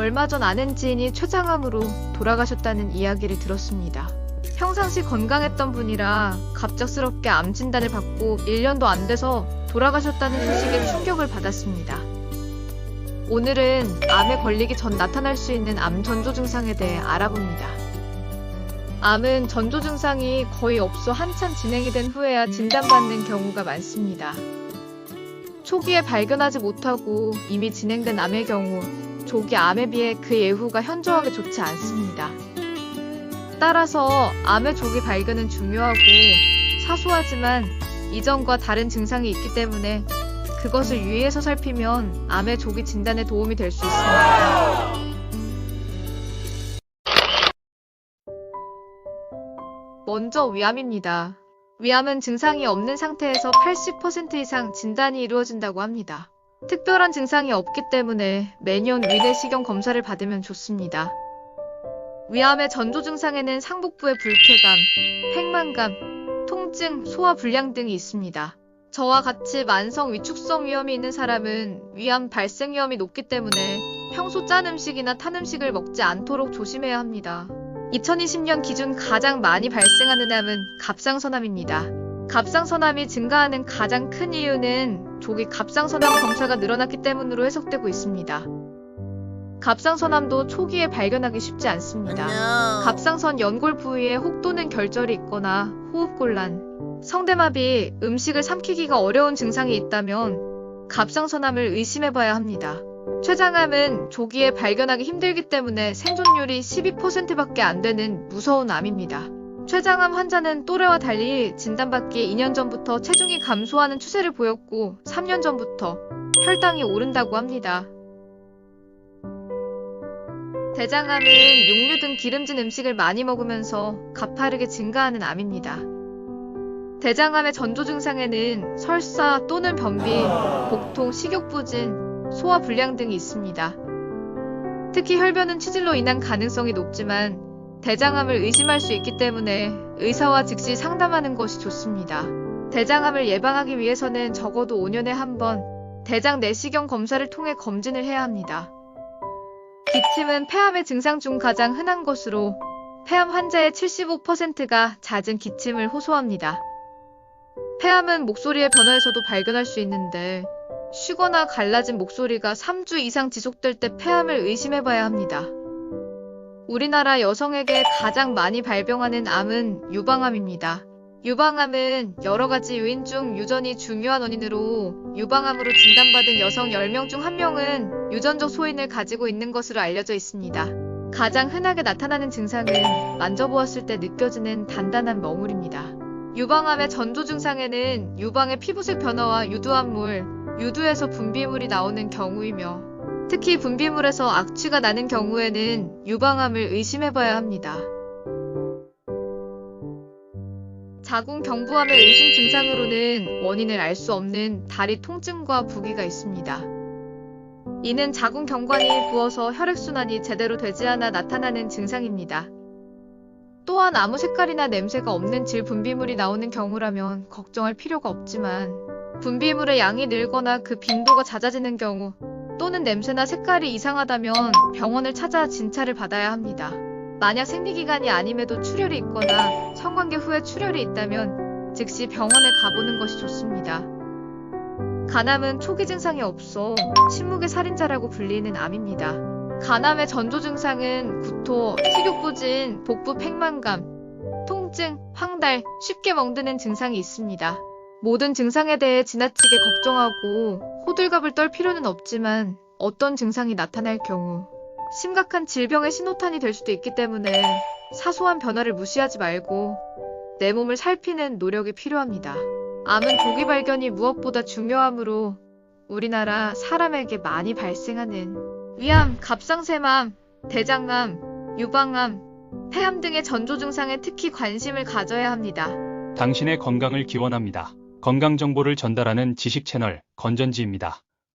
얼마 전 아는 지인이 췌장암으로 돌아가셨다는 이야기를 들었습니다. 평상시 건강했던 분이라 갑작스럽게 암 진단을 받고 1년도 안 돼서 돌아가셨다는 소식에 충격을 받았습니다. 오늘은 암에 걸리기 전 나타날 수 있는 암 전조 증상에 대해 알아봅니다. 암은 전조 증상이 거의 없어 한참 진행이 된 후에야 진단받는 경우가 많습니다. 초기에 발견하지 못하고 이미 진행된 암의 경우 조기 암에 비해 그 예후가 현저하게 좋지 않습니다. 따라서 암의 조기 발견은 중요하고 사소하지만 이전과 다른 증상이 있기 때문에 그것을 유의해서 살피면 암의 조기 진단에 도움이 될 수 있습니다. 먼저 위암입니다. 위암은 증상이 없는 상태에서 80% 이상 진단이 이루어진다고 합니다. 특별한 증상이 없기 때문에 매년 위내시경 검사를 받으면 좋습니다. 위암의 전조 증상에는 상복부의 불쾌감, 팽만감, 통증, 소화 불량 등이 있습니다. 저와 같이 만성 위축성 위염이 있는 사람은 위암 발생 위험이 높기 때문에 평소 짠 음식이나 탄 음식을 먹지 않도록 조심해야 합니다. 2020년 기준 가장 많이 발생하는 암은 갑상선암입니다. 갑상선암이 증가하는 가장 큰 이유는 조기 갑상선암 검사가 늘어났기 때문으로 해석되고 있습니다. 갑상선암도 초기에 발견하기 쉽지 않습니다. 갑상선 연골 부위에 혹 또는 결절이 있거나 호흡곤란, 성대마비, 음식을 삼키기가 어려운 증상이 있다면 갑상선암을 의심해봐야 합니다. 췌장암은 조기에 발견하기 힘들기 때문에 생존율이 12%밖에 안 되는 무서운 암입니다. 췌장암 환자는 또래와 달리 진단받기 2년 전부터 체중이 감소하는 추세를 보였고 3년 전부터 혈당이 오른다고 합니다. 대장암은 육류 등 기름진 음식을 많이 먹으면서 가파르게 증가하는 암입니다. 대장암의 전조 증상에는 설사 또는 변비, 복통, 식욕부진, 소화불량 등이 있습니다. 특히 혈변은 치질로 인한 가능성이 높지만 대장암을 의심할 수 있기 때문에 의사와 즉시 상담하는 것이 좋습니다. 대장암을 예방하기 위해서는 적어도 5년에 한 번 대장 내시경 검사를 통해 검진을 해야 합니다. 기침은 폐암의 증상 중 가장 흔한 것으로 폐암 환자의 75%가 잦은 기침을 호소합니다. 폐암은 목소리의 변화에서도 발견할 수 있는데 쉬거나 갈라진 목소리가 3주 이상 지속될 때 폐암을 의심해봐야 합니다. 우리나라 여성에게 가장 많이 발병하는 암은 유방암입니다. 유방암은 여러 가지 요인 중 유전이 중요한 원인으로 유방암으로 진단받은 여성 10명 중 1명은 유전적 소인을 가지고 있는 것으로 알려져 있습니다. 가장 흔하게 나타나는 증상은 만져보았을 때 느껴지는 단단한 멍울입니다. 유방암의 전조 증상에는 유방의 피부색 변화와 유두암물, 유두에서 분비물이 나오는 경우이며 특히 분비물에서 악취가 나는 경우에는 유방암을 의심해봐야 합니다. 자궁경부암의 의심 증상으로는 원인을 알 수 없는 다리 통증과 부기가 있습니다. 이는 자궁경관이 부어서 혈액순환이 제대로 되지 않아 나타나는 증상입니다. 또한 아무 색깔이나 냄새가 없는 질 분비물이 나오는 경우라면 걱정할 필요가 없지만 분비물의 양이 늘거나 그 빈도가 잦아지는 경우 또는 냄새나 색깔이 이상하다면 병원을 찾아 진찰을 받아야 합니다. 만약 생리기간이 아님에도 출혈이 있거나 성관계 후에 출혈이 있다면 즉시 병원에 가보는 것이 좋습니다. 간암은 초기 증상이 없어 침묵의 살인자라고 불리는 암입니다. 간암의 전조 증상은 구토, 식욕부진, 복부 팽만감, 통증, 황달, 쉽게 멍드는 증상이 있습니다. 모든 증상에 대해 지나치게 걱정하고 호들갑을 떨 필요는 없지만 어떤 증상이 나타날 경우 심각한 질병의 신호탄이 될 수도 있기 때문에 사소한 변화를 무시하지 말고 내 몸을 살피는 노력이 필요합니다. 암은 조기 발견이 무엇보다 중요하므로 우리나라 사람에게 많이 발생하는 위암, 갑상샘암, 대장암, 유방암, 폐암 등의 전조 증상에 특히 관심을 가져야 합니다. 당신의 건강을 기원합니다. 건강 정보를 전달하는 지식 채널 건전지입니다.